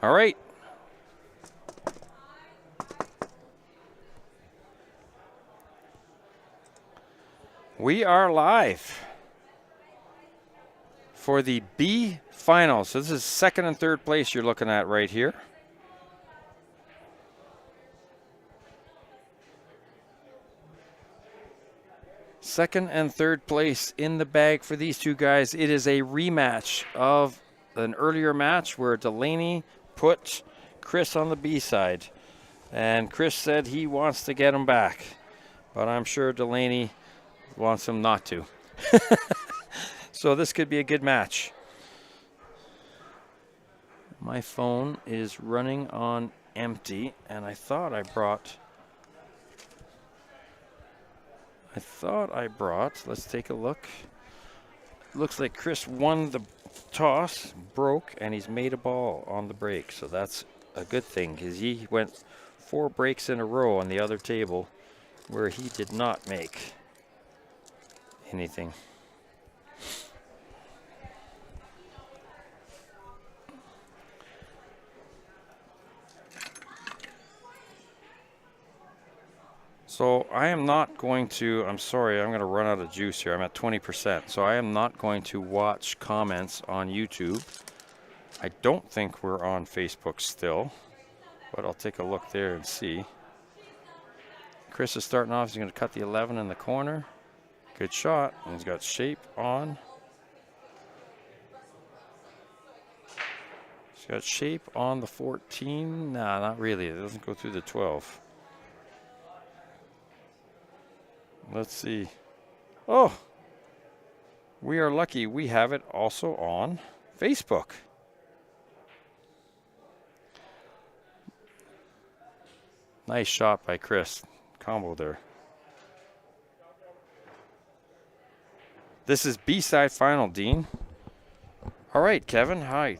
All right. We are live for the B final. So this is second and third place you're looking at right here. Second and third place in the bag for these two guys. It is a rematch of an earlier match where Delaney put Chris on the B side. And Chris said he wants to get him back. But I'm sure Delaney wants him not to. So this could be a good match. My phone is running on empty, and I thought I brought, let's take a look. Looks like Chris won the toss, broke, and he's made a ball on the break. So that's a good thing, because he went 4 breaks in a row on the other table where he did not make anything. So I am not going to, I'm sorry, I'm going to run out of juice here. I'm at 20%. So I am not going to watch comments on YouTube. I don't think we're on Facebook still, but I'll take a look there and see. Chris is starting off. He's going to cut the 11 in the corner. Good shot. And he's got shape on. He's got shape on the 14. Nah, not really. It doesn't go through the 12. Let's see. Oh, we are lucky. We have it also on Facebook. Nice shot by Chris. Combo there. This is B-side final, Dean. All right, Kevin. Hi.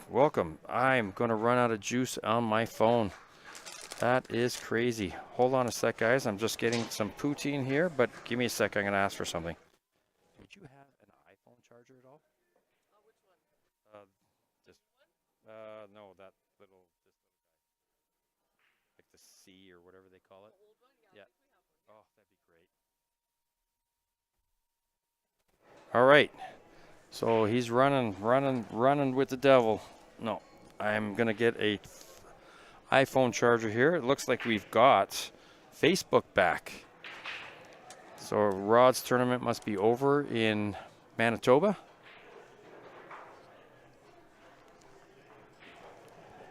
Welcome. I'm going to run out of juice on my phone. That is crazy. Hold on a sec, guys. I'm just getting some poutine here, but give me a sec. I'm going to ask for something. Would you have an iPhone charger at all? Which one? No, that little, this little guy. Like the C or whatever they call it. The old one? Yeah. I think we have one. Oh, that'd be great. All right. So he's running with the devil. No, I'm going to get a iPhone charger here. It looks like we've got Facebook back. So Rod's tournament must be over in Manitoba.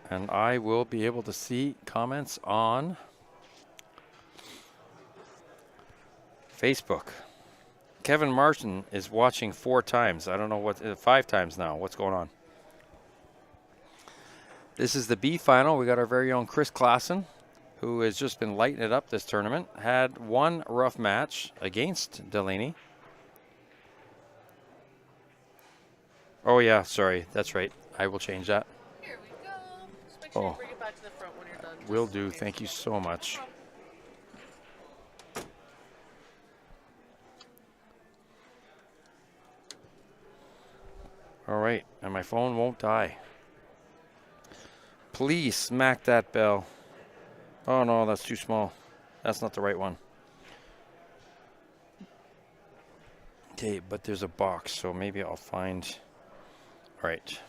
And I will be able to see comments on Facebook. Kevin Martin is watching 4 times. I don't know what, 5 times now. What's going on? This is the B final. We got our very own Chris Klassen, who has just been lighting it up this tournament. Had 1 rough match against Delaney. Oh yeah, sorry. That's right. I will change that. Here we go. Just make sure you bring it back to the front when you're done. Will do. Thank you so much. All right, and my phone won't die. Please smack that bell. Oh no, that's too small. That's not the right one. Okay, but there's a box, so maybe I'll find. All right.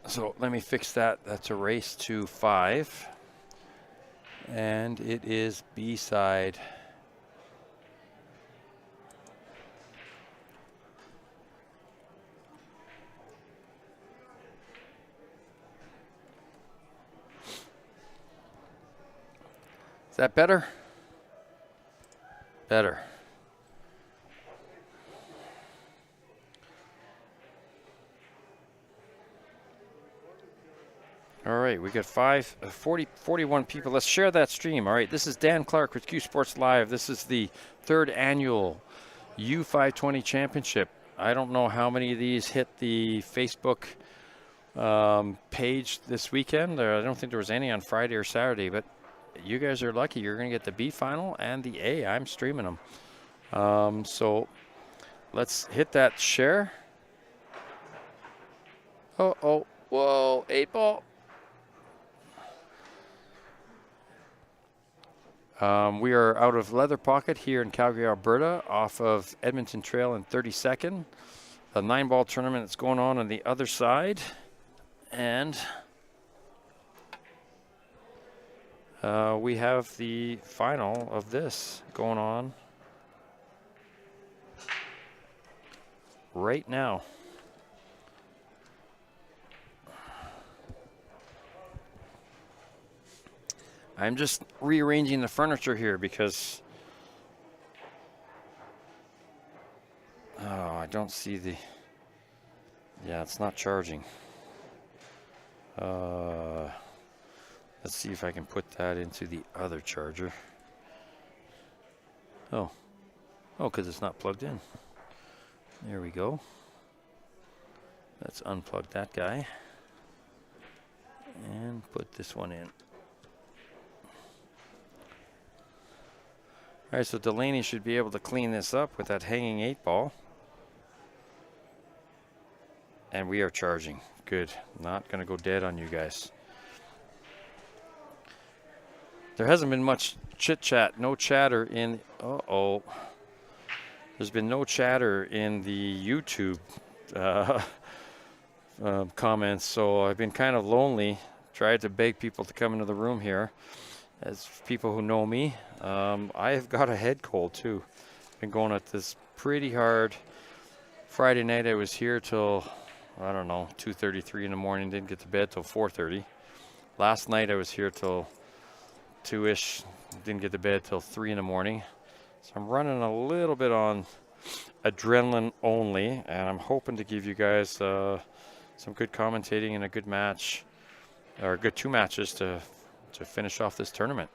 So let me fix that. That's a race to 5. And it is B-side. Is that better? Better. All right, we got 41 people. Let's share that stream. All right, this is Dan Clark with Q Sports Live. This is the 3rd annual U520 Championship. I don't know how many of these hit the Facebook page this weekend. I don't think there was any on Friday or Saturday, but you guys are lucky. You're going to get the B final and the A. I'm streaming them. So let's hit that share. Oh, Whoa, 8 ball. We are out of Leather Pocket here in Calgary, Alberta, off of Edmonton Trail and 32nd. A 9-ball tournament that's going on the other side. And we have the final of this going on right now. I'm just rearranging the furniture here because I don't see the, yeah, it's not charging. Let's see if I can put that into the other charger. Oh, because it's not plugged in. There we go. Let's unplug that guy and put this one in. All right, so Delaney should be able to clean this up with that hanging 8-ball. And we are charging. Good. Not going to go dead on you guys. There hasn't been much chit-chat, no chatter in... Uh-oh. There's been no chatter in the YouTube comments, so I've been kind of lonely. Tried to beg people to come into the room here. As people who know me, I have got a head cold too. Been going at this pretty hard. Friday night I was here till, I don't know, 2:33 in the morning. Didn't get to bed till 4:30. Last night I was here till 2-ish. Didn't get to bed till 3 in the morning. So I'm running a little bit on adrenaline only, and I'm hoping to give you guys some good commentating and a good match, or a good 2 matches to finish off this tournament.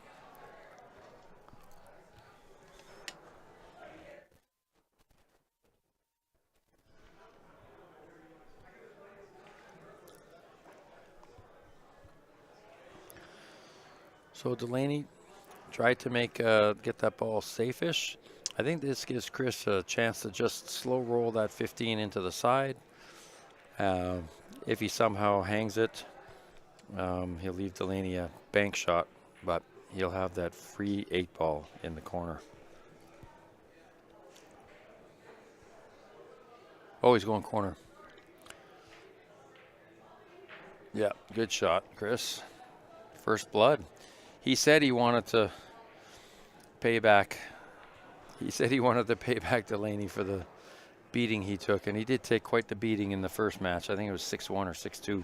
So Delaney tried to get that ball safe-ish. I think this gives Chris a chance to just slow roll that 15 into the side. If he somehow hangs it, he'll leave Delaney a bank shot, but he'll have that free 8-ball in the corner. Oh, he's going corner. Yeah, good shot, Chris. First blood. He said he wanted to pay back. He said he wanted to pay back Delaney for the beating he took, and he did take quite the beating in the first match. I think it was 6-1 or 6-2.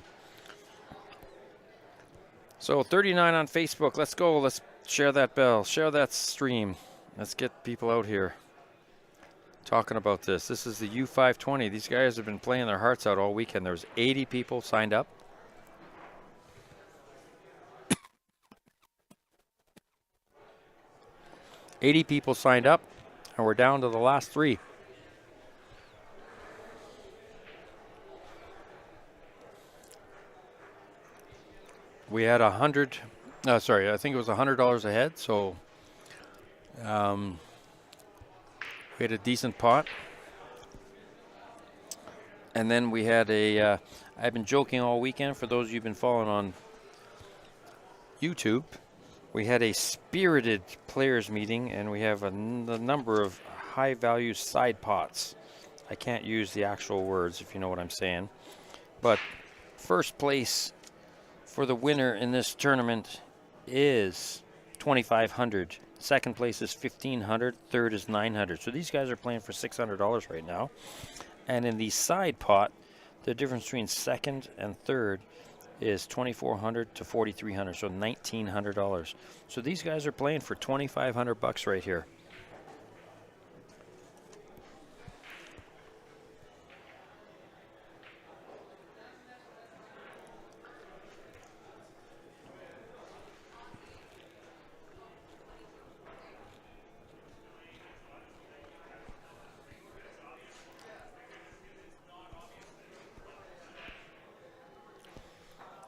So 39 on Facebook. Let's go. Let's share that bell. Share that stream. Let's get people out here talking about this. This is the U520. These guys have been playing their hearts out all weekend. There was 80 people signed up. $80 people signed up, and we're down to the last 3. We had I think it was $100 ahead, so we had a decent pot. And then we had I've been joking all weekend, for those of you who've been following on YouTube, we had a spirited players meeting, and we have a number of high-value side pots. I can't use the actual words, if you know what I'm saying. But first place for the winner in this tournament is $2,500. Second place is $1,500. Third is $900. So these guys are playing for $600 right now. And in the side pot, the difference between second and third is $2,400 to $4,300, so $1,900. So these guys are playing for $2,500 right here.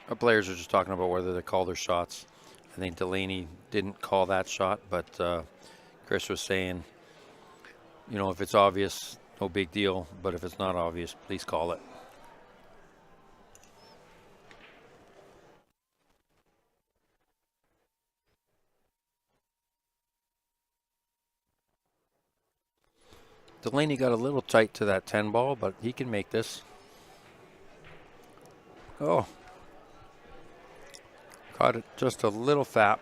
Our players are just talking about whether they call their shots. I think Delaney didn't call that shot, but Chris was saying, you know, if it's obvious, no big deal. But if it's not obvious, please call it. Delaney got a little tight to that 10 ball, but he can make this. Oh. Caught it just a little fat.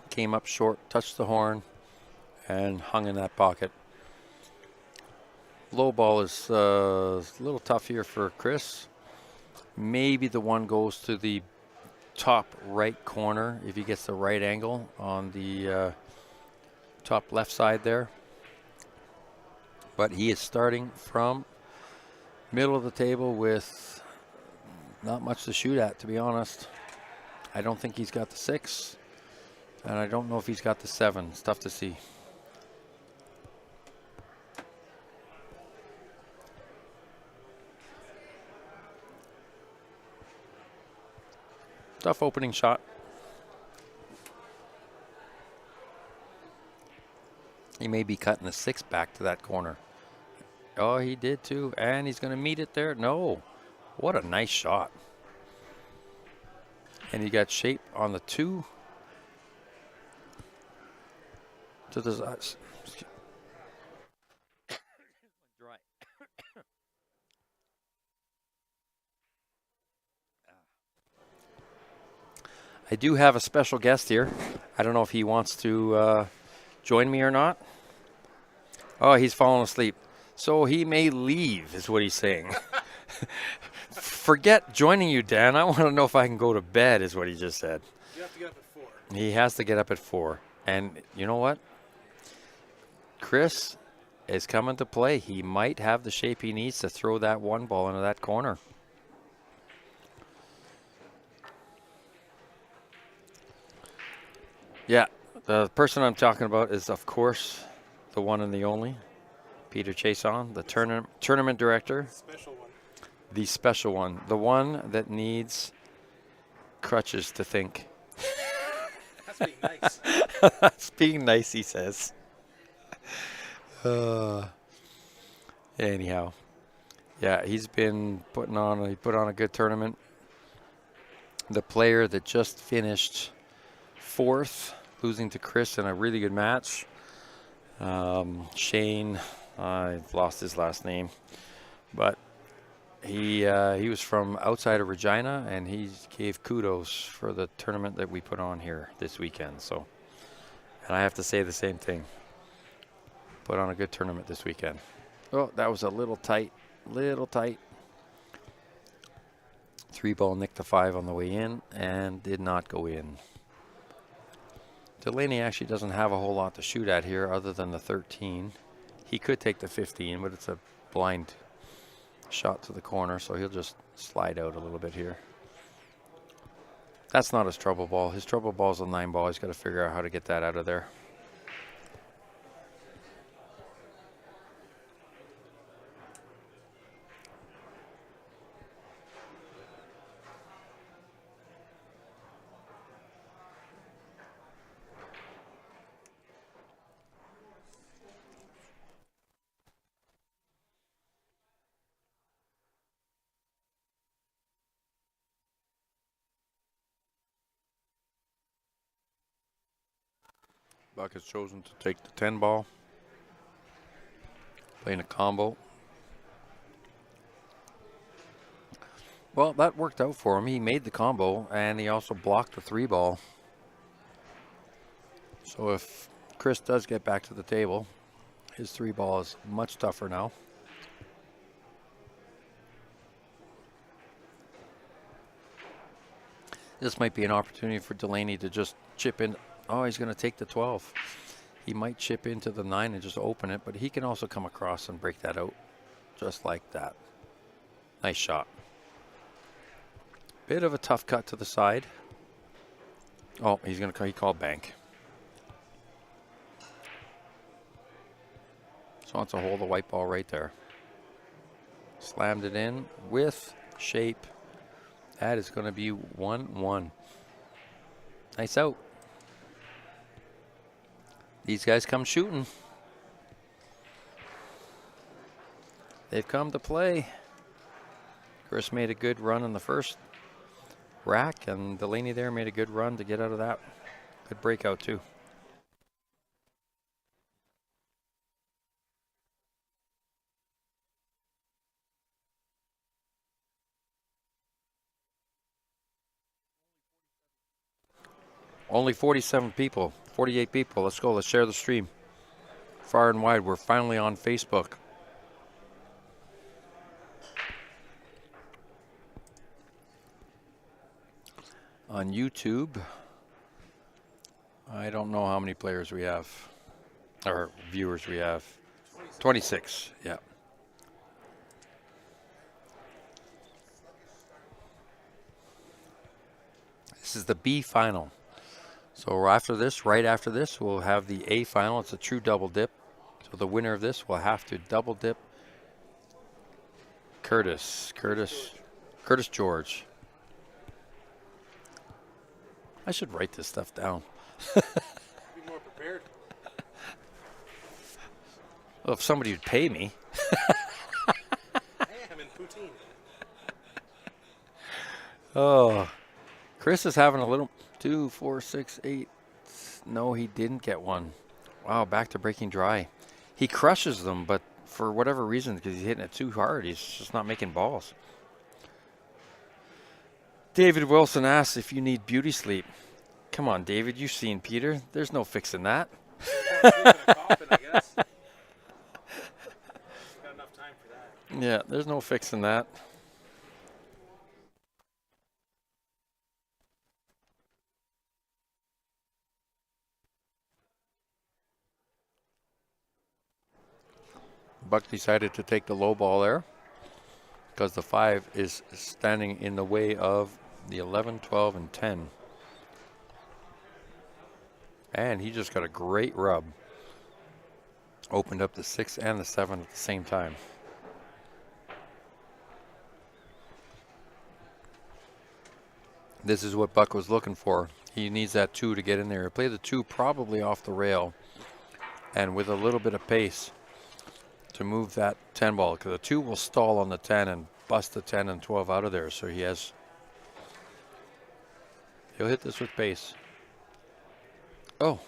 Came up short, touched the horn, and hung in that pocket. Low ball is a little tough here for Chris. Maybe the one goes to the top right corner if he gets the right angle on the top left side there. But he is starting from middle of the table with not much to shoot at, to be honest. I don't think he's got the 6, and I don't know if he's got the 7. It's tough to see. Tough opening shot. He may be cutting the 6 back to that corner. Oh, he did too. And he's going to meet it there. No. What a nice shot. And he got shape on the 2. To the dry. I do have a special guest here. I don't know if he wants to join me or not. Oh, he's fallen asleep. So he may leave, is what he's saying. Forget joining you, Dan. I want to know if I can go to bed, is what he just said. You have to get up at 4. He has to get up at 4. And you know what? Chris is coming to play. He might have the shape he needs to throw that 1 ball into that corner. Yeah, the person I'm talking about is, of course, the one and the only, Peter Chason, the tournament director. Special one. The special one. The one that needs crutches to think. That's being nice. That's being nice, he says. Anyhow. Yeah, he's been he put on a good tournament. The player that just finished 4th, losing to Chris in a really good match. Shane, I've lost his last name, but he was from outside of Regina, and he gave kudos for the tournament that we put on here this weekend. So, and I have to say the same thing. Put on a good tournament this weekend. Oh, that was a little tight, little tight. 3 ball nicked the 5 on the way in and did not go in. Delaney actually doesn't have a whole lot to shoot at here other than the 13. He could take the 15, but it's a blind shot to the corner, so he'll just slide out a little bit here. That's not his trouble ball. His trouble ball is a 9 ball. He's got to figure out how to get that out of there. Buck has chosen to take the 10 ball. Playing a combo. Well, that worked out for him. He made the combo, and he also blocked the 3 ball. So if Chris does get back to the table, his 3 ball is much tougher now. This might be an opportunity for Delaney to just chip in. Oh, he's going to take the 12. He might chip into the 9 and just open it, but he can also come across and break that out just like that. Nice shot. Bit of a tough cut to the side. Oh, he called bank. So wants to hold the white ball right there. Slammed it in with shape. That is going to be 1-1. Nice out. These guys come shooting. They've come to play. Chris made a good run in the first rack, and Delaney there made a good run to get out of that. Good breakout too. Only 47 people, 48 people. Let's go. Let's share the stream. Far and wide. We're finally on Facebook. On YouTube, I don't know how many players we have, or viewers we have. 26, yeah. This is the B final. So after this, right after this, we'll have the A final. It's a true double dip. So the winner of this will have to double dip Curtis George. I should write this stuff down. Be more prepared. Well, if somebody would pay me. I'm in poutine. Oh, Chris is having a little 2, 4, 6, 8. No, he didn't get one. Wow, back to breaking dry. He crushes them, but for whatever reason, because he's hitting it too hard, he's just not making balls. David Wilson asks if you need beauty sleep. Come on, David, you've seen Peter. There's no fixing that. Coffin, I guess. Got enough time for that. Yeah, there's no fixing that. Buck decided to take the low ball there because the 5 is standing in the way of the 11, 12, and 10. And he just got a great rub. Opened up the 6 and the 7 at the same time. This is what Buck was looking for. He needs that 2 to get in there. He'll play the 2 probably off the rail and with a little bit of pace to move that 10 ball, because the 2 will stall on the 10 and bust the 10 and 12 out of there. So he'll hit this with pace. Oh,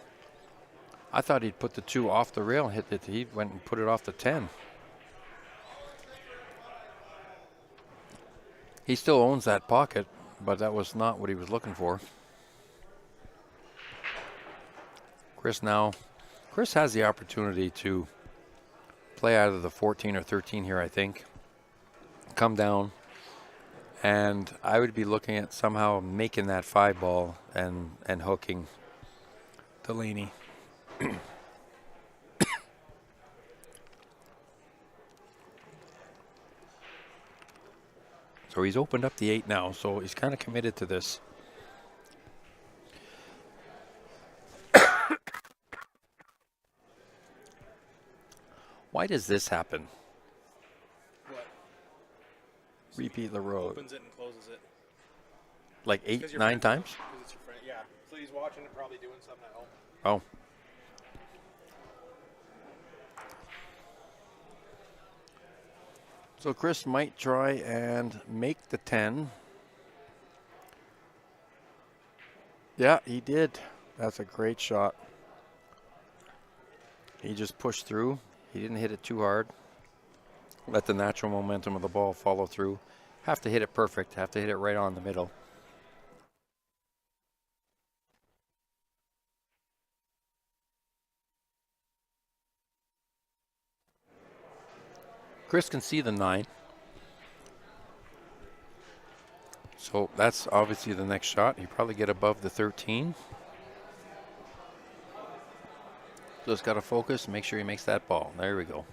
I thought he'd put the 2 off the rail and hit it. He went and put it off the 10. He still owns that pocket, but that was not what he was looking for. Chris has the opportunity to play out of the 14 or 13 here, I think. Come down, and I would be looking at somehow making that 5 ball and hooking Delaney. So he's opened up the 8 now, so he's kind of committed to this. Why does this happen? What? Repeat the road. Opens it and closes it. Like 8, 9 times? Because it's your friend. Yeah. So he's watching it, probably doing something at home. Oh. So Chris might try and make the 10. Yeah, he did. That's a great shot. He just pushed through. He didn't hit it too hard. Let the natural momentum of the ball follow through. Have to hit it perfect. Have to hit it right on the middle. Chris can see the 9. So that's obviously the next shot. He probably get above the 13. Just got to focus, make sure he makes that ball. There we go.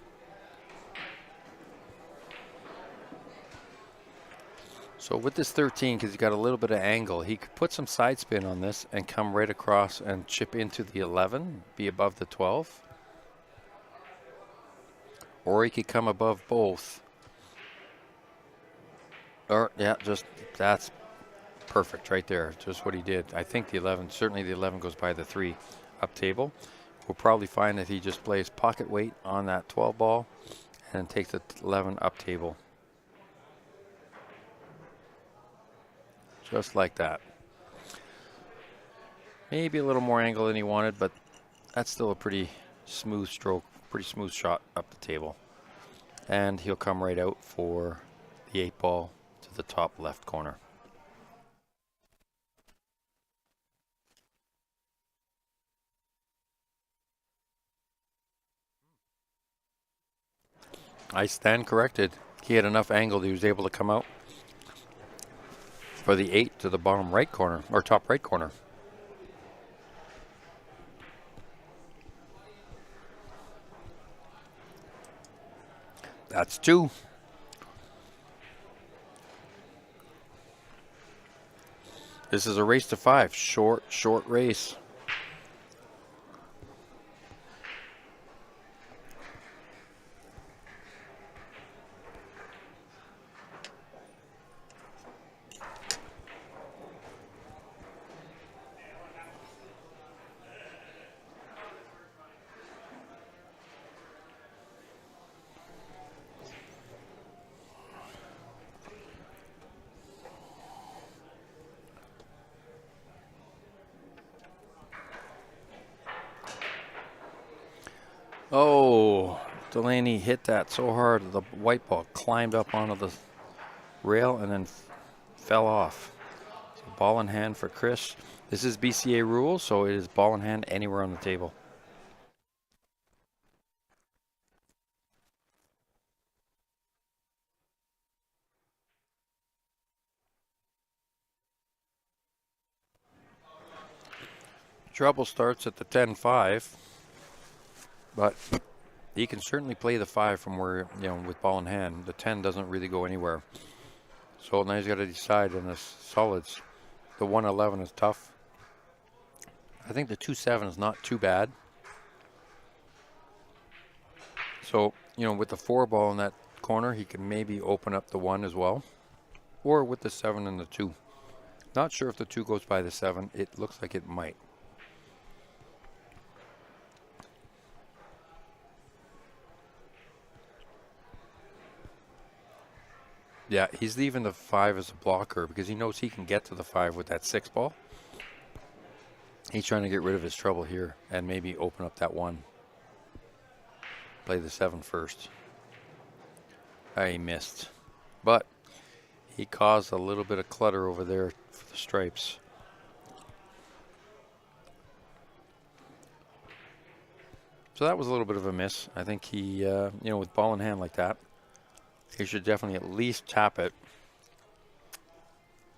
So with this 13, because he's got a little bit of angle, he could put some side spin on this and come right across and chip into the 11, be above the 12. Or he could come above both. Or, yeah, just that's perfect right there. Just what he did. I think the 11, certainly the 11 goes by the 3 up table. We'll probably find that he just plays pocket weight on that 12 ball and takes the 11 up table. Just like that. Maybe a little more angle than he wanted, but that's still a pretty smooth stroke, pretty smooth shot up the table. And he'll come right out for the 8 ball to the top left corner. I stand corrected. He had enough angle that he was able to come out for the 8 to the bottom right corner, or top right corner. That's 2. This is a race to 5. Short race. Oh, Delaney hit that so hard the white ball climbed up onto the rail and then fell off. So ball in hand for Chris. This is BCA rules, so it is ball in hand anywhere on the table. Trouble starts at the 10-5, but he can certainly play the 5 from where, with ball in hand. The 10 doesn't really go anywhere. So now he's got to decide in the solids. The 111 is tough. I think the 2-7 is not too bad. So, with the 4 ball in that corner, he can maybe open up the 1 as well. Or with the 7 and the 2. Not sure if the 2 goes by the 7. It looks like it might. Yeah, he's leaving the 5 as a blocker because he knows he can get to the 5 with that 6 ball. He's trying to get rid of his trouble here and maybe open up that 1. Play the 7 first. He missed. But he caused a little bit of clutter over there for the stripes. So that was a little bit of a miss. I think he, with ball in hand like that, he should definitely at least tap it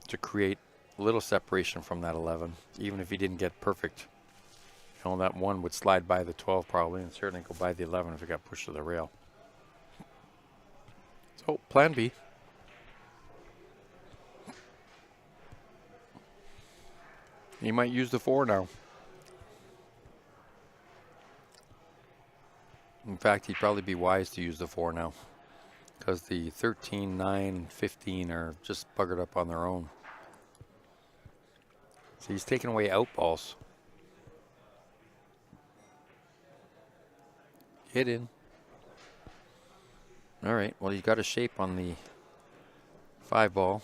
to create a little separation from that 11, even if he didn't get perfect. That 1 would slide by the 12 probably and certainly go by the 11 if it got pushed to the rail. So plan B. He might use the 4 now. In fact, he'd probably be wise to use the 4 now because the 13, 9, 15 are just buggered up on their own. So he's taking away out balls. Hit in. All right, well, you got a shape on the 5 ball.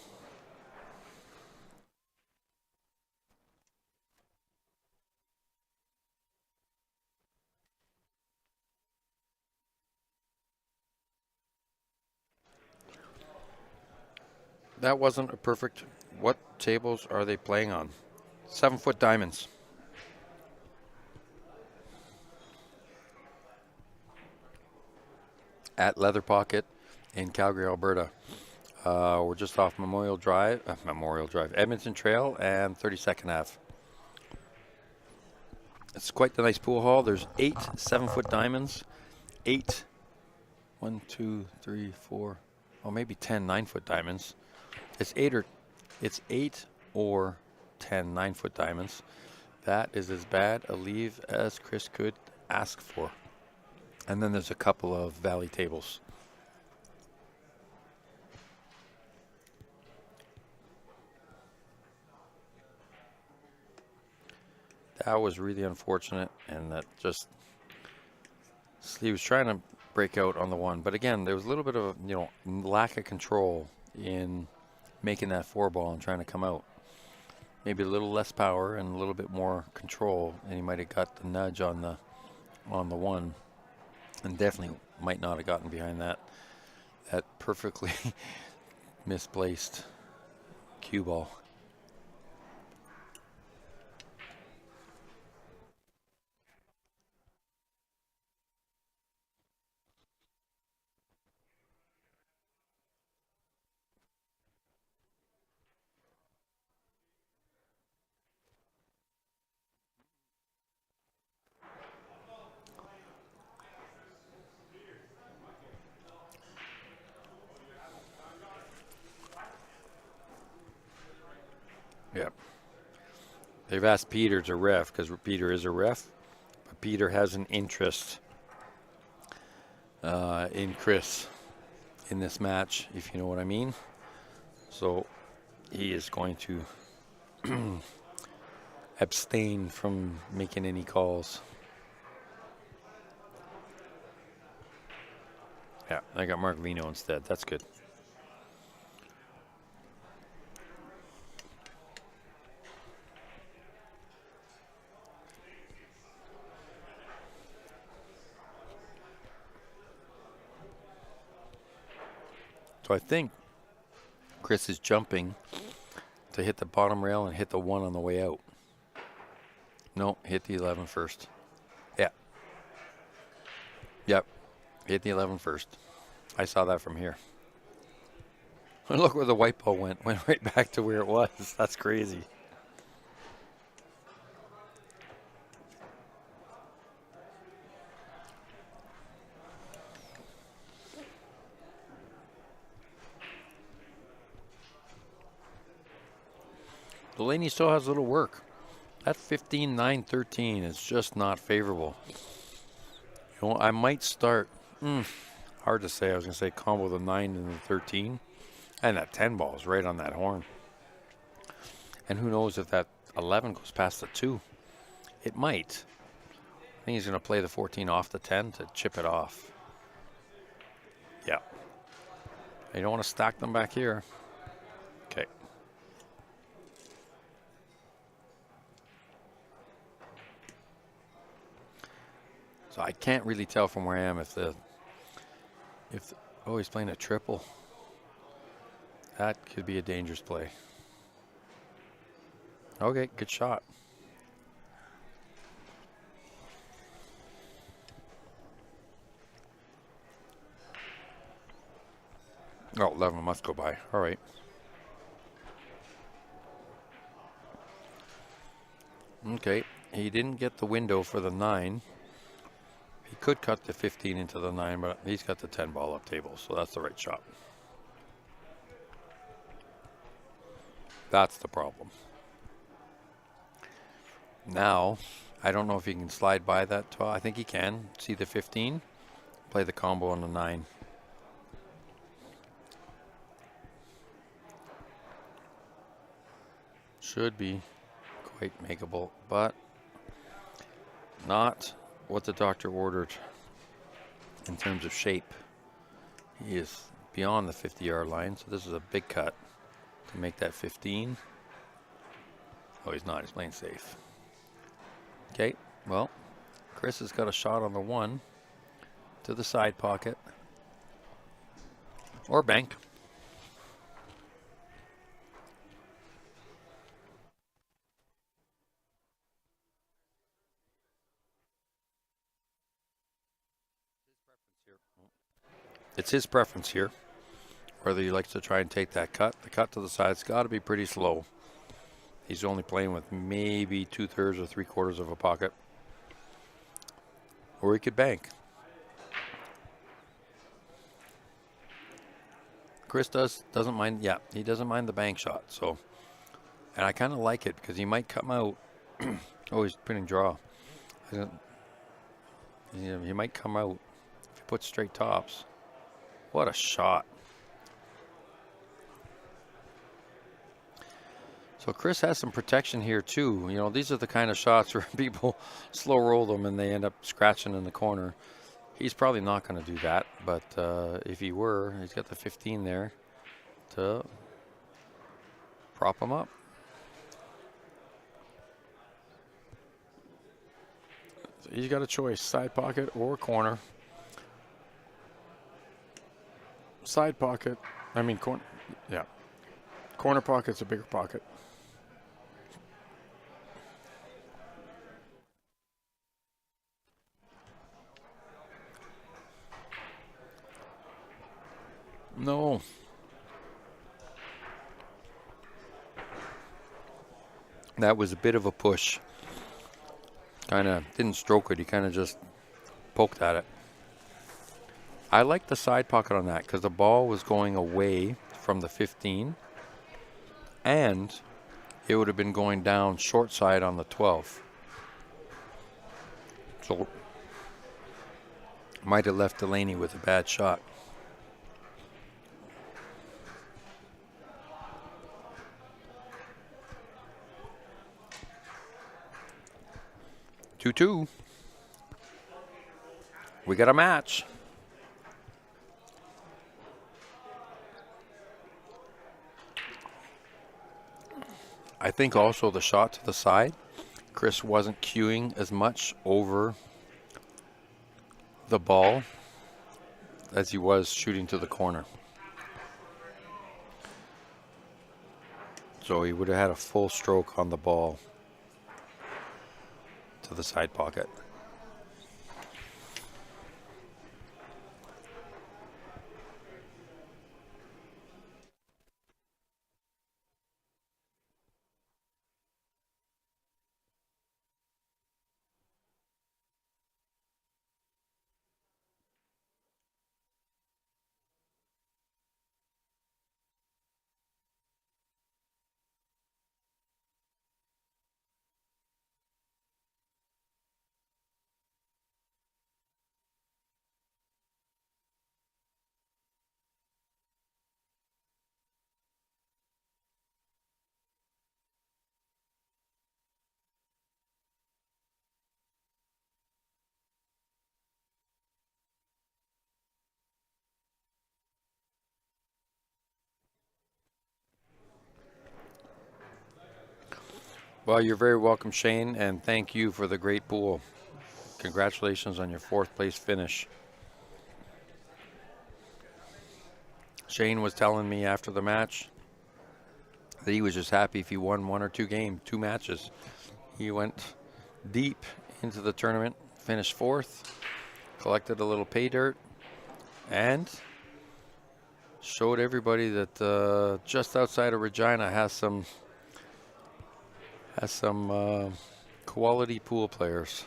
That wasn't a perfect. What tables are they playing on? 7-foot diamonds. At Leather Pocket in Calgary, Alberta. We're just off Memorial Drive, Edmonton Trail and 32nd Ave. It's quite the nice pool hall. There's 8 7-foot diamonds, 8, 1, 2, 3, 4, or maybe 10 9-foot diamonds. It's 8 or 10 9-foot diamonds. That is as bad a leave as Chris could ask for. And then there's a couple of valley tables. That was really unfortunate, and that just he was trying to break out on the 1, but again, there was a little bit of lack of control in making that 4 ball and trying to come out. Maybe a little less power and a little bit more control, and he might have got the nudge on the 1. And definitely might not have gotten behind that perfectly misplaced cue ball. They've asked Peter to ref because Peter is a ref, but Peter has an interest in Chris in this match, if you know what I mean. So he is going to abstain from making any calls. Yeah, I got Mark Lino instead. That's good. So I think Chris is jumping to hit the bottom rail and hit the 1 on the way out. No, hit the 11 first. Yeah. Yep. Hit the 11 first. I saw that from here. Look where the white ball went. Went right back to where it was. That's crazy. Delaney still has a little work. That 15-9-13 is just not favorable. You know, I might start. Hard to say. I was going to say combo the 9 and the 13. And that 10 ball is right on that horn. And who knows if that 11 goes past the 2. It might. I think he's going to play the 14 off the 10 to chip it off. Yeah. You don't want to stack them back here. Okay. So I can't really tell from where I am if oh, he's playing a triple. That could be a dangerous play. Okay, good shot. Oh, 11 must go by. All right. Okay, he didn't get the window for the 9. He could cut the 15 into the 9, but he's got the 10 ball up table, so that's the right shot. That's the problem. Now, I don't know if he can slide by that 12. I think he can. See the 15, play the combo on the 9. Should be quite makeable, but not what the doctor ordered in terms of shape. He is beyond the 50-yard line, so this is a big cut to make that 15. Oh, he's not. He's playing safe. Okay, well, Chris has got a shot on the 1 to the side pocket or bank. It's his preference here, whether he likes to try and take that cut. The cut to the side's got to be pretty slow. He's only playing with maybe 2/3 or 3/4 of a pocket. Or he could bank. Chris doesn't mind. Yeah, he doesn't mind the bank shot. So, and I kind of like it because he might come out. Oh, he's putting draw. He might come out if he puts straight tops. What a shot. So Chris has some protection here too. You know, these are the kind of shots where people slow roll them and they end up scratching in the corner. He's probably not going to do that, but if he were, he's got the 15 there to prop him up. So he's got a choice, side pocket or corner. Side pocket, I mean, yeah. Corner pocket's a bigger pocket. No. That was a bit of a push. Kind of didn't stroke it. He kind of just poked at it. I like the side pocket on that because the ball was going away from the 15 and it would have been going down short side on the 12. So might have left Delaney with a bad shot. Two. We got a match. I think also the shot to the side, Chris wasn't cueing as much over the ball as he was shooting to the corner. So he would have had a full stroke on the ball to the side pocket. Well, you're very welcome, Shane, and thank you for the great pool. Congratulations on your 4th place finish. Shane was telling me after the match that he was just happy if he won 1 or 2 matches. He went deep into the tournament, finished 4th, collected a little pay dirt, and showed everybody that just outside of Regina has some quality pool players.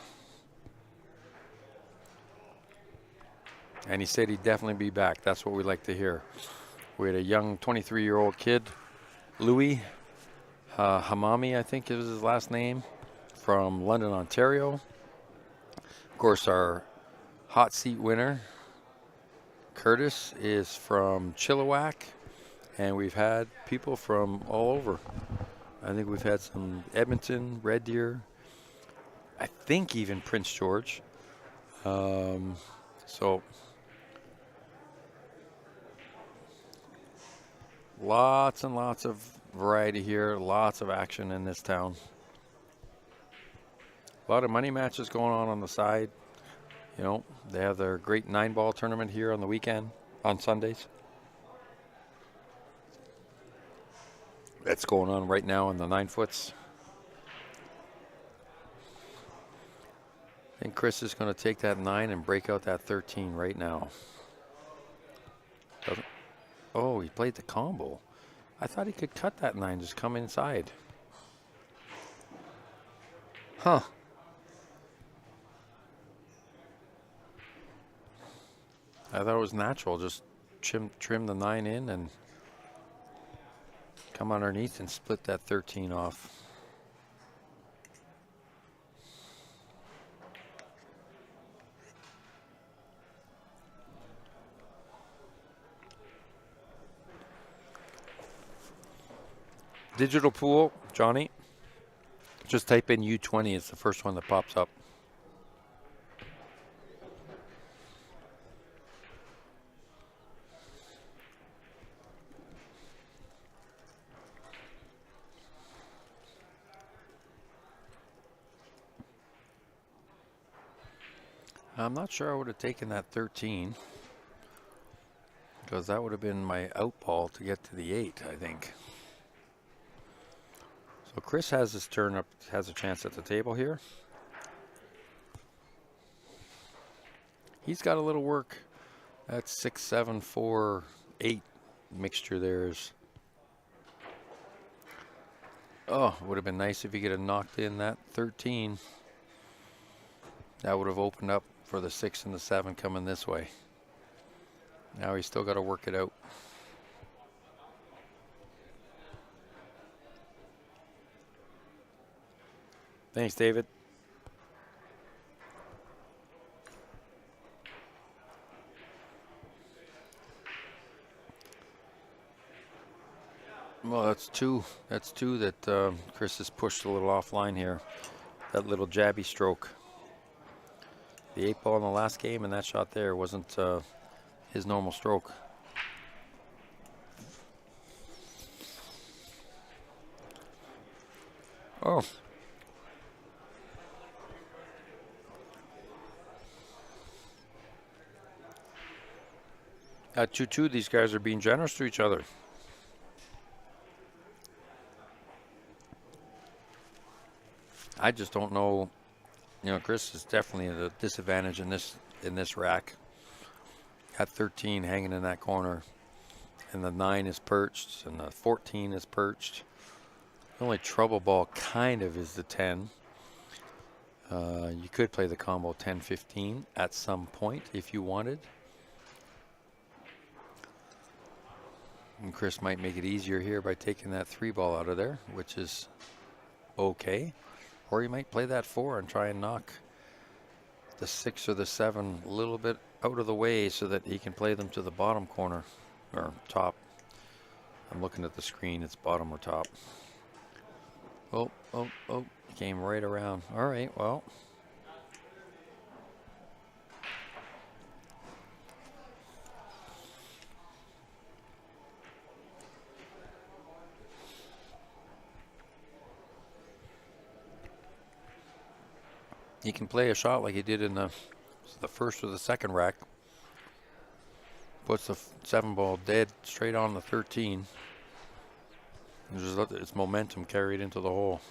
And he said he'd definitely be back. That's what we like to hear. We had a young 23-year-old kid, Louis Hamami, I think is his last name, from London, Ontario. Of course, our hot seat winner, Curtis, is from Chilliwack. And we've had people from all over. I think we've had some Edmonton, Red Deer, I think even Prince George. So lots and lots of variety here, lots of action in this town. A lot of money matches going on the side. You know, they have their great 9-ball tournament here on the weekend, on Sundays. That's going on right now in the 9-foots. I think Chris is going to take that 9 and break out that 13 right now. Oh, he played the combo. I thought he could cut that 9, just come inside. Huh. I thought it was natural. Just trim the 9 in and come underneath and split that 13 off. Digital pool, Johnny. Just type in U20. It's the first one that pops up. I'm not sure I would have taken that 13 because that would have been my out ball to get to the 8, I think. So Chris has his turn up, has a chance at the table here. He's got a little work. That 6, 7, 4, 8 mixture there is. Oh, it would have been nice if he could have knocked in that 13. That would have opened up for the 6 and the 7 coming this way. Now he's still got to work it out. Thanks, David. Well, that's two. That's two that Chris has pushed a little offline here. That little jabby stroke. The 8-ball in the last game, and that shot there wasn't his normal stroke. Oh. At 2-2, these guys are being generous to each other. I just don't know. You know, Chris is definitely at a disadvantage in this rack. At 13, hanging in that corner, and the 9 is perched, and the 14 is perched. The only trouble ball kind of is the 10. You could play the combo 10-15 at some point if you wanted. And Chris might make it easier here by taking that 3-ball out of there, which is okay. Or he might play that 4 and try and knock the 6 or the 7 a little bit out of the way so that he can play them to the bottom corner or top. I'm looking at the screen, it's bottom or top. Oh, came right around. All right, well. He can play a shot like he did in the first or the second rack. Puts the 7-ball dead straight on the 13. And just let its momentum carried into the hole.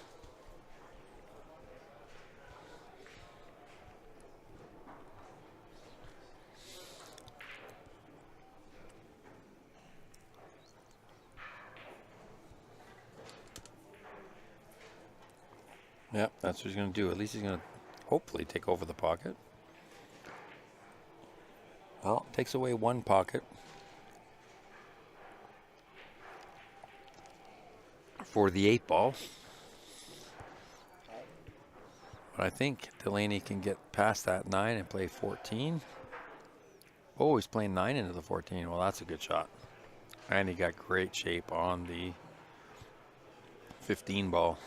Yep, that's what he's going to do. At least he's going to hopefully take over the pocket. Well, takes away one pocket for the 8-ball. But I think Delaney can get past that 9 and play 14. Oh, he's playing 9 into the 14. Well, that's a good shot. And he got great shape on the 15 ball.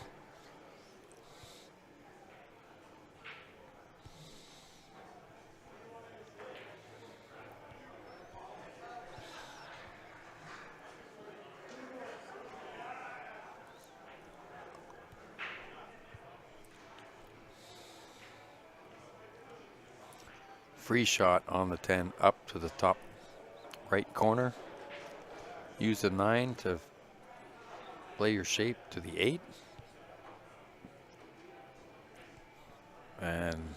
Free shot on the 10 up to the top right corner. Use the 9 to play your shape to the 8. And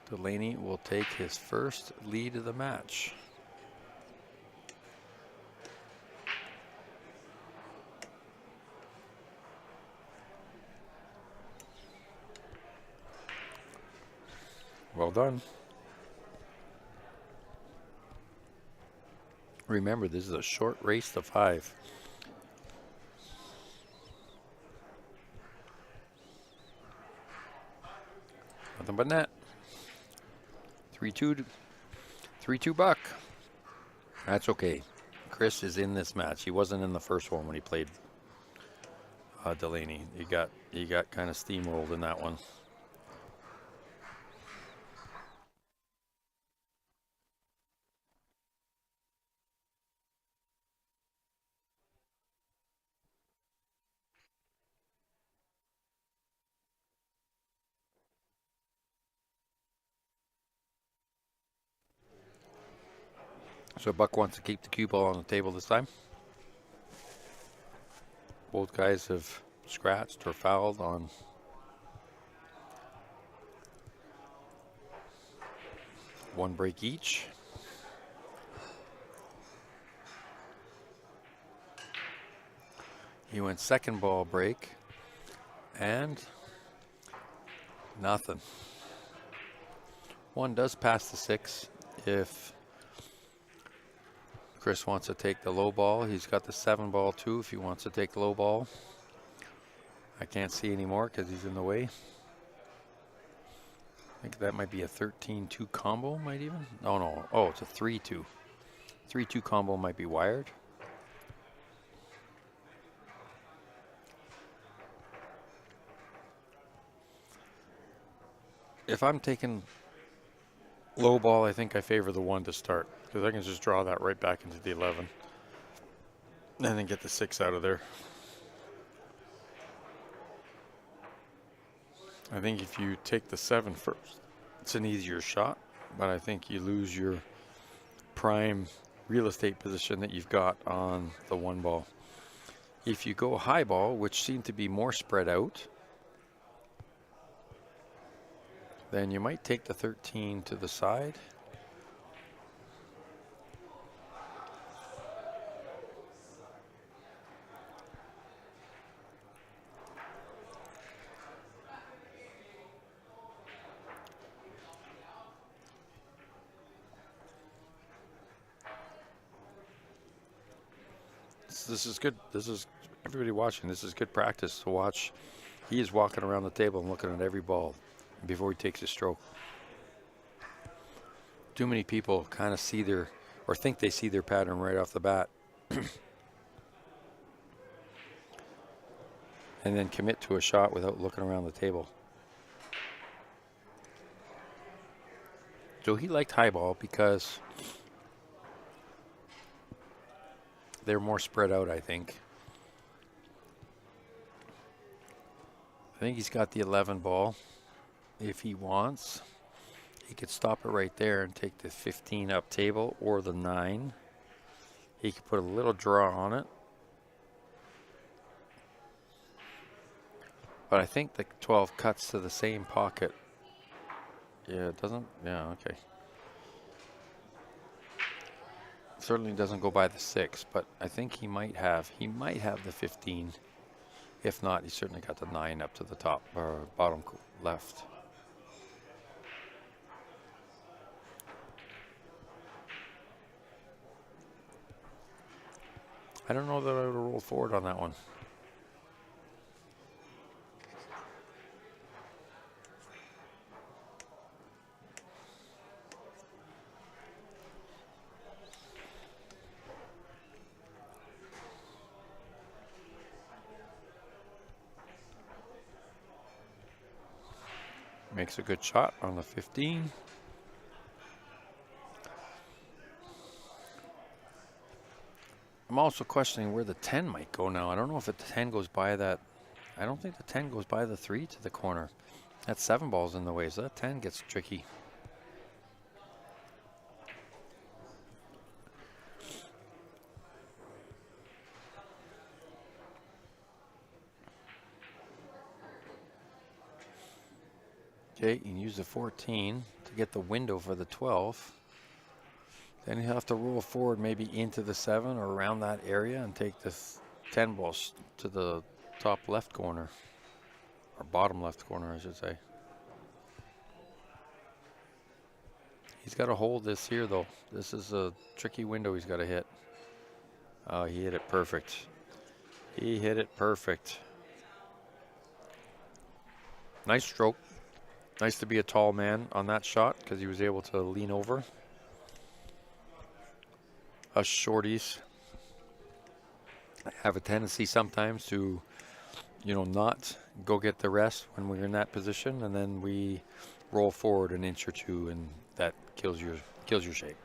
Delaney will take his first lead of the match. Well done. Remember, this is a short race to 5. Nothing but net. 3-2 buck. That's okay. Chris is in this match. He wasn't in the first one when he played Delaney. He got kind of steamrolled in that one. So Buck wants to keep the cue ball on the table this time. Both guys have scratched or fouled on one break each. He went second ball break and nothing. One does pass the 6 if Chris wants to take the low ball. He's got the 7 ball too if he wants to take the low ball. I can't see anymore because he's in the way. I think that might be a 13-2 combo, might even. Oh, no. Oh, it's a 3-2. 3-2 combo might be wired. If I'm taking low ball, I think I favor the 1 to start because I can just draw that right back into the 11 and then get the 6 out of there. I think if you take the 7 first, it's an easier shot, but I think you lose your prime real estate position that you've got on the 1 ball. If you go high ball, which seem to be more spread out, then you might take the 13 to the side. This is good. This is everybody watching. This is good practice to watch. He is walking around the table and looking at every ball before he takes his stroke. Too many people kind of see their, or think they see their pattern right off the bat. And then commit to a shot without looking around the table. So he liked high ball because they're more spread out, I think. I think he's got the 11 ball. If he wants, he could stop it right there and take the 15 up table or the 9. He could put a little draw on it. But I think the 12 cuts to the same pocket. Yeah, it doesn't. Yeah, okay. Certainly doesn't go by the 6, but I think he might have the 15. If not, he's certainly got the 9 up to the top or bottom left. I don't know that I would roll forward on that one. Makes a good shot on the 15. I'm also questioning where the 10 might go now. I don't know if the 10 goes by that. I don't think the 10 goes by the 3 to the corner. That 7 ball's in the way, so that 10 gets tricky. Okay, you can use the 14 to get the window for the 12. Then you have to roll forward maybe into the 7 or around that area and take the 10 balls to the top left corner. Or bottom left corner, I should say. He's got to hold this here, though. This is a tricky window he's got to hit. Oh, he hit it perfect. He hit it perfect. Nice stroke. Nice to be a tall man on that shot because he was able to lean over. Us shorties have a tendency sometimes to, you know, not go get the rest when we're in that position, and then we roll forward an inch or two, and that kills your shape.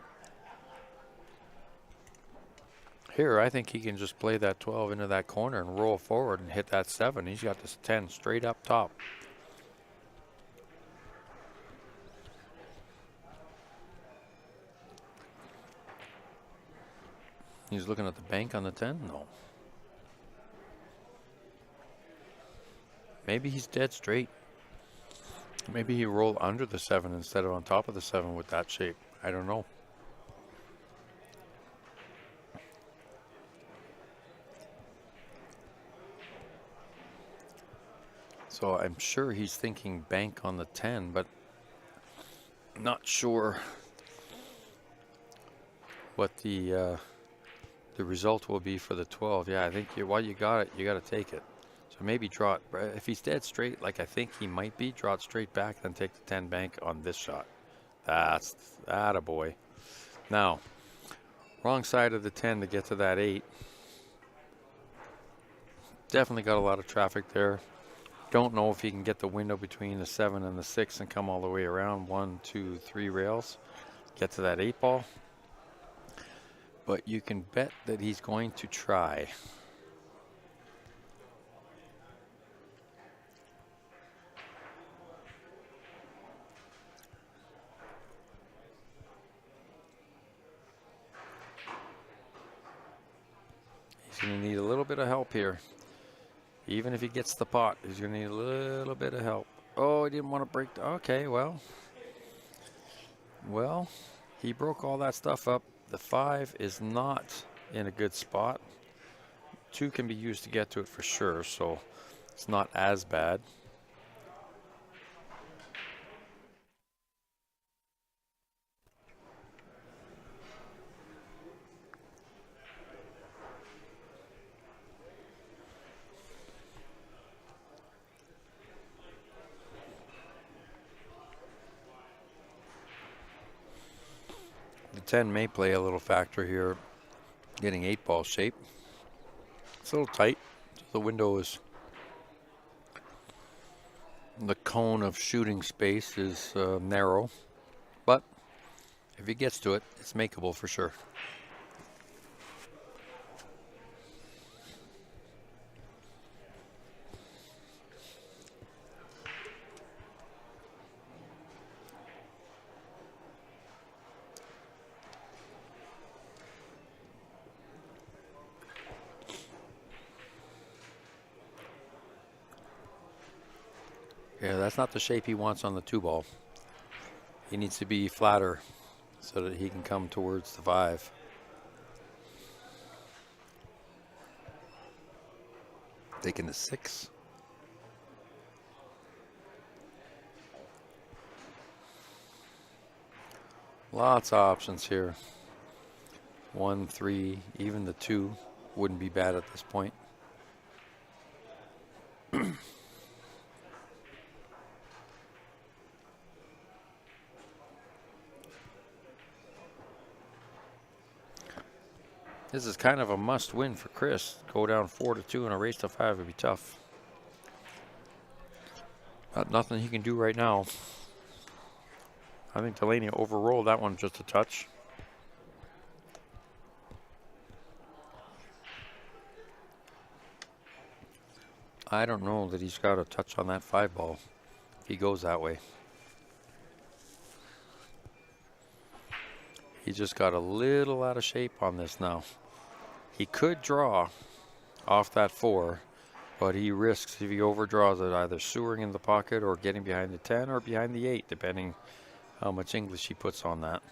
Here, I think he can just play that 12 into that corner and roll forward and hit that 7. He's got this 10 straight up top. He's looking at the bank on the 10? No. Maybe he's dead straight. Maybe he rolled under the 7 instead of on top of the 7 with that shape. I don't know. So I'm sure he's thinking bank on the 10, but not sure what the the result will be for the 12. Yeah, I think while you got it, you got to take it. So maybe draw it. If he's dead straight, like I think he might be, draw it straight back, then take the 10 bank on this shot. That's attaboy. Now, wrong side of the 10 to get to that 8. Definitely got a lot of traffic there. Don't know if he can get the window between the 7 and the 6 and come all the way around 1, 2, 3 rails. Get to that 8 ball. But you can bet that he's going to try. He's going to need a little bit of help here. Even if he gets the pot, he's going to need a little bit of help. Oh, he didn't want to break. Okay, well, he broke all that stuff up. The 5 is not in a good spot. 2 can be used to get to it for sure, so it's not as bad. The 10 may play a little factor here, getting 8 ball shape. It's a little tight. The window is, the cone of shooting space is narrow, but if he gets to it, it's makeable for sure. Yeah, that's not the shape he wants on the 2 ball. He needs to be flatter so that he can come towards the 5. Taking the 6. Lots of options here. 1, 3, even the 2 wouldn't be bad at this point. This is kind of a must-win for Chris. Go down 4-2 in a race to 5 would be tough. Nothing he can do right now. I think Delaney overrolled that one just a touch. I don't know that he's got a touch on that 5 ball if he goes that way. He just got a little out of shape on this now. He could draw off that 4, but he risks, if he overdraws it, either sewering in the pocket or getting behind the 10 or behind the 8, depending how much English he puts on that.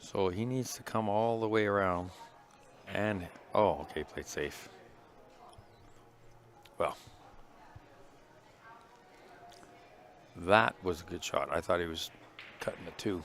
So he needs to come all the way around and, oh, okay, played safe. Well, that was a good shot. I thought he was cutting it too.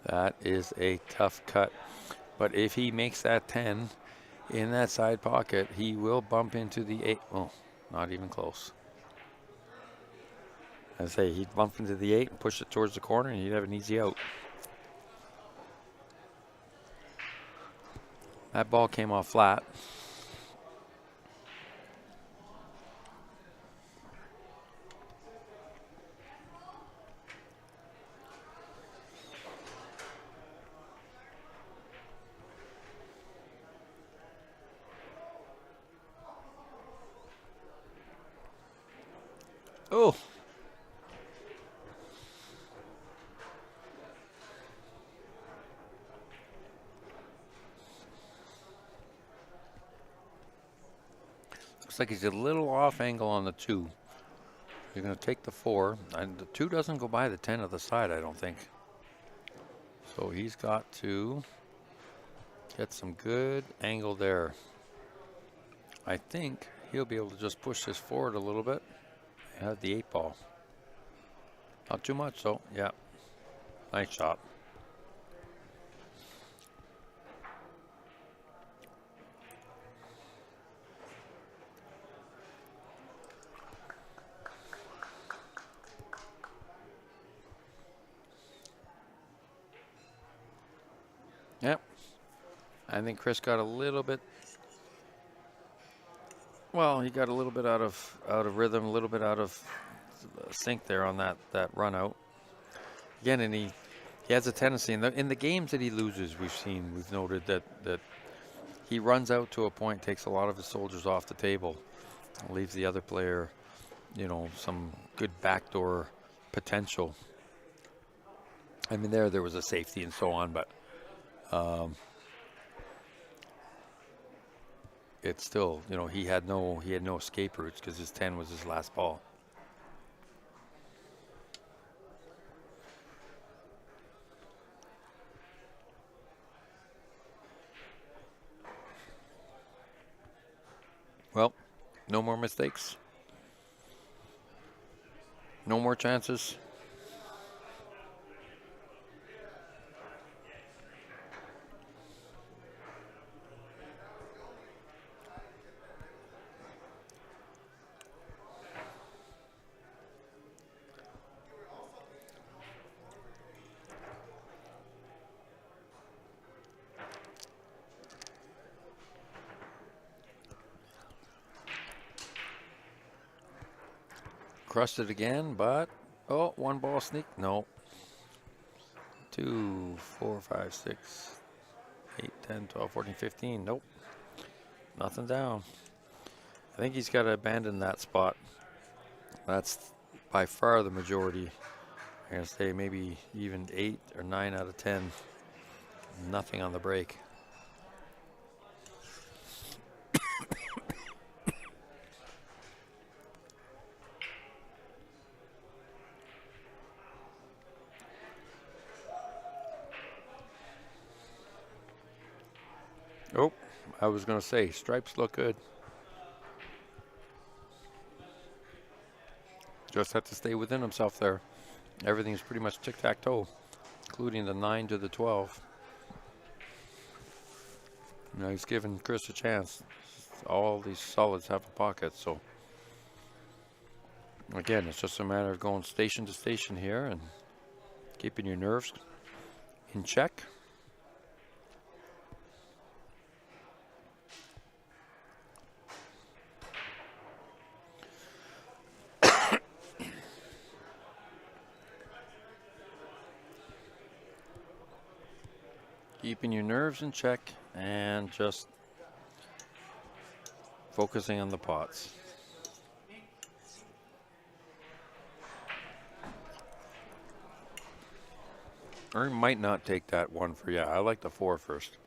That is a tough cut. But if he makes that 10 in that side pocket, he will bump into the 8. Oh, not even close. I say he'd bump into the 8 and push it towards the corner, and he'd have an easy out. That ball came off flat. Oh. Looks like he's a little off angle on the 2. You're going to take the 4, and the 2 doesn't go by the 10 of the side, I don't think. So he's got to get some good angle there. I think he'll be able to just push this forward a little bit. Have the 8 ball. Not too much though. Yeah. Nice shot. Yep. I think Chris got a little bit. Well, he got a little bit out of rhythm, a little bit out of sync there on that run out. Again, and he has a tendency in the games that he loses. We've noted that he runs out to a point, takes a lot of his soldiers off the table, leaves the other player, you know, some good backdoor potential. I mean, there was a safety and so on, but it's still, you know, he had no escape routes because his 10 was his last ball. Well, no more mistakes. No more chances. Crushed it again, but oh, 1 ball sneak. No. 2, 4, 5, 6, 8, 10, 12, 14, 15. Nope. Nothing down. I think he's got to abandon that spot. That's by far the majority. I'm going to say maybe even 8 or 9 out of 10. Nothing on the break. Oh, I was going to say, stripes look good. Just had to stay within himself there. Everything's pretty much tic-tac-toe, including the 9 to the 12. Now he's giving Chris a chance. All these solids have a pocket, so again, it's just a matter of going station to station here and keeping your nerves in check. Keeping your nerves in check and just focusing on the pots. Or he might not take that 1 for, yeah, I like the 4 first.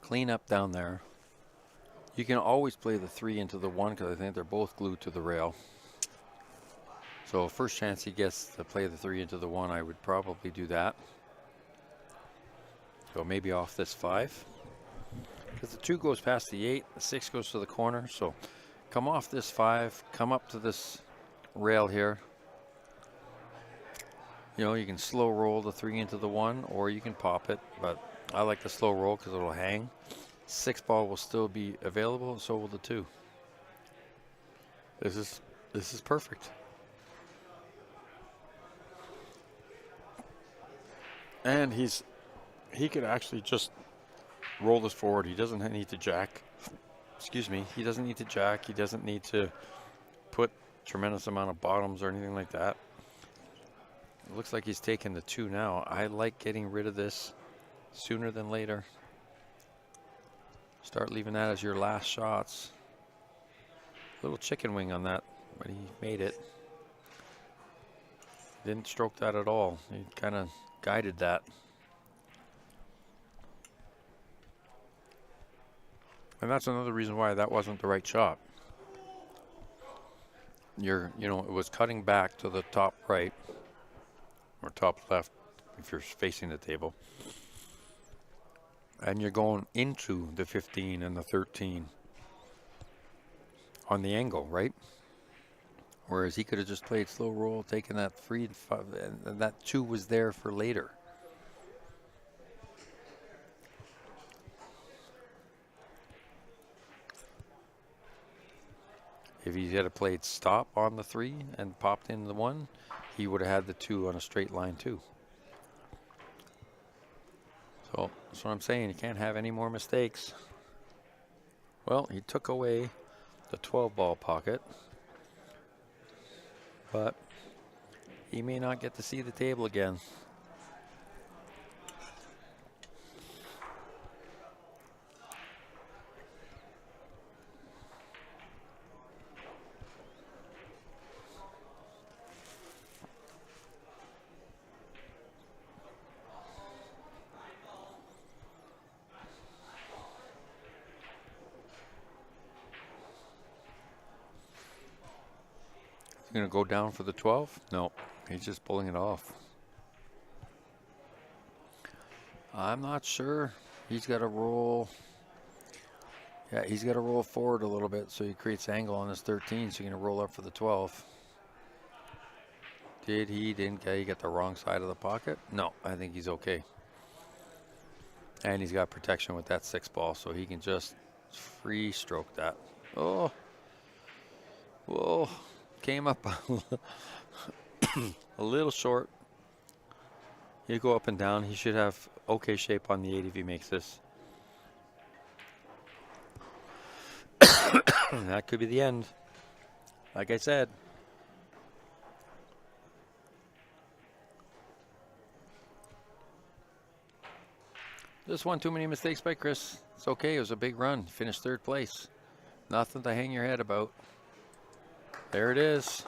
Clean up down there. You can always play the 3 into the 1 because I think they're both glued to the rail. So first chance he gets to play the 3 into the 1, I would probably do that. So maybe off this 5. Because the 2 goes past the 8, the 6 goes to the corner. So come off this 5, come up to this rail here. You know, you can slow roll the 3 into the 1, or you can pop it, but I like the slow roll because it'll hang. 6 ball will still be available, and so will the 2. This is perfect. And he could actually just roll this forward. He doesn't need to jack. Excuse me. He doesn't need to jack. He doesn't need to put tremendous amount of bottoms or anything like that. It looks like he's taking the 2 now. I like getting rid of this sooner than later. Start leaving that as your last shots. Little chicken wing on that, but he made it. Didn't stroke that at all. He kind of guided that. And that's another reason why that wasn't the right shot. You know, it was cutting back to the top right or top left if you're facing the table. And you're going into the 15 and the 13 on the angle, right? Whereas he could have just played slow roll, taken that 3 and 5, and that 2 was there for later. If he had played stop on the 3 and popped in the 1, he would have had the 2 on a straight line too. So that's what I'm saying. You can't have any more mistakes. Well, he took away the 12 ball pocket, but he may not get to see the table again. Going to go down for the 12? No, he's just pulling it off. I'm not sure. He's got to roll. Yeah, he's got to roll forward a little bit so he creates angle on his 13, so you're going to roll up for the 12. Did he? Didn't he get the wrong side of the pocket? No, I think he's okay. And he's got protection with that 6 ball, so he can just free stroke that. Oh. Whoa. Came up a little short. You go up and down. He should have okay shape on the 8 if he makes this. That could be the end. Like I said. Just one too many mistakes by Chris. It's okay. It was a big run. Finished 3rd place. Nothing to hang your head about. There it is.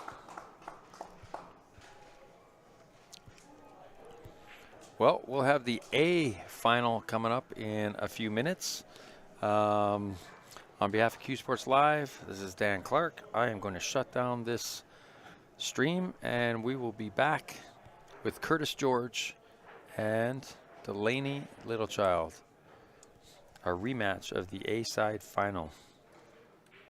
Well, we'll have the A final coming up in a few minutes. On behalf of Q Sports Live, this is Dan Clark. I am going to shut down this stream, and we will be back with Curtis George and Delaney Littlechild, a rematch of the A side final.